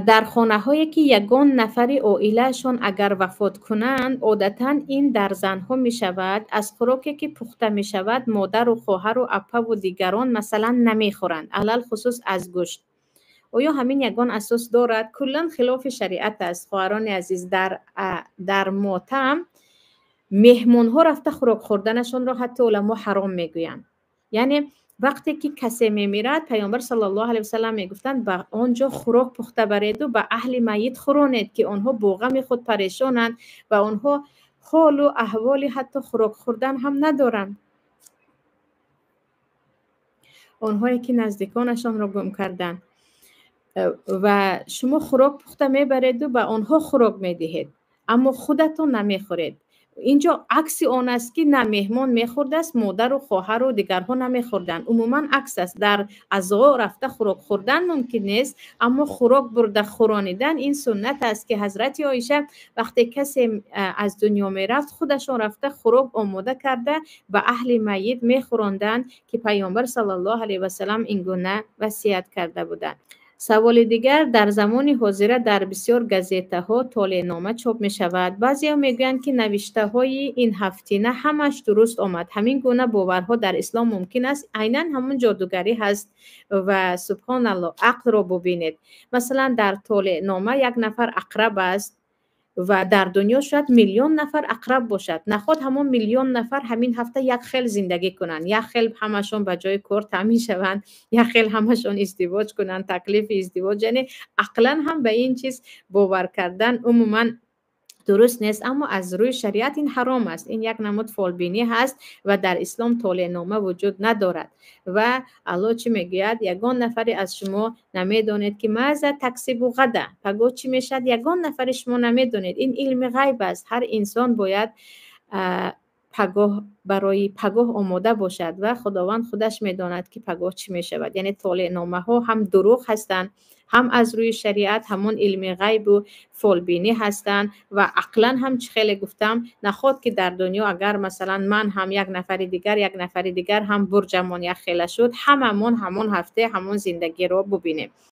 در خانه هایی که یگان نفر عائلهشان اگر وفات کنند عادتا این در زنها می شود. از خوراکی که پخته می شود مادر و خواهر و اپه و دیگران مثلا نمی خورند، علل خصوص از گوشت. آیا همین یگان اساس دارد؟ کلا خلاف شریعت است. خواهران عزیز، در ماتم مهمون ها رفته خوراک خوردنشون را حتی علما حرام میگویند. یعنی وقتی که کسی میمیرد پیامبر صلی الله علیه و سلم میگفتند به آنجا خوراک پخته برید و به اهل میت خورانید که آنها با غم خود پریشانند و آنها حال و احوالی حتی خوراک خوردن هم ندارند. آنهایی که نزدیکانشان را گم کردند و شما خوراک پخته میبرید و به آنها خوراک میدهید اما خودتون نمیخورید. اینجا عکس آن است که نه مهمان میخورده است، مادر و خواهر و دیگرها نمیخوردن. عموما عکس است. در عزا رفته خوراک خوردن ممکن نیست اما خوراک برده خورانیدن این سنت است که حضرت عایشه وقتی کسی از دنیا میرفت خودشون رفته خوراک آماده کرده به اهل میت میخوراندن که پیامبر صلی الله علیه و سلم این گونه وصیت کرده بودند. سوال دیگر، در زمان حاضر در بسیار گزیته ها طالع نامه چاپ می شود. بعضی ها می گویند که نوشته های این هفتینه همش درست آمد. همین گونه باورها در اسلام ممکن است؟ عیناً همون جادوگری هست و سبحان الله. عقل را ببینید. مثلا در طالع نامه یک نفر عقرب است و در دنیا شاید میلیون نفر عقرب باشد. نخواد همون میلیون نفر همین هفته یک خیل زندگی کنند، یک خیل همشون به جای کار تامین شوند، یک خیل همشون ازدواج کنند، تکلیف ازدواج. یعنی عقلا هم به این چیز باور کردن عموما درست نیست، اما از روی شریعت این حرام است. این یک نمود فالبینی هست و در اسلام طالع نامه وجود ندارد. و الله چی میگوید؟ یگان نفری از شما نمیدانید که ماذا تکسب غدا، پگاه چی میشد؟ یگان نفر شما نمیدانید. این علم غیب است. هر انسان باید برای پگاه آماده باشد و خداوند خودش میداند که پگاه چی میشود. یعنی طالع نامه ها هم دروغ هستند، هم از روی شریعت همون علم غیب و فالبینی هستند و عقلا هم خیلی گفتم نخواد که در دنیا اگر مثلا من هم یک نفر دیگر هم برجمون یک خیله شد هممون همون هفته همون زندگی رو ببینیم.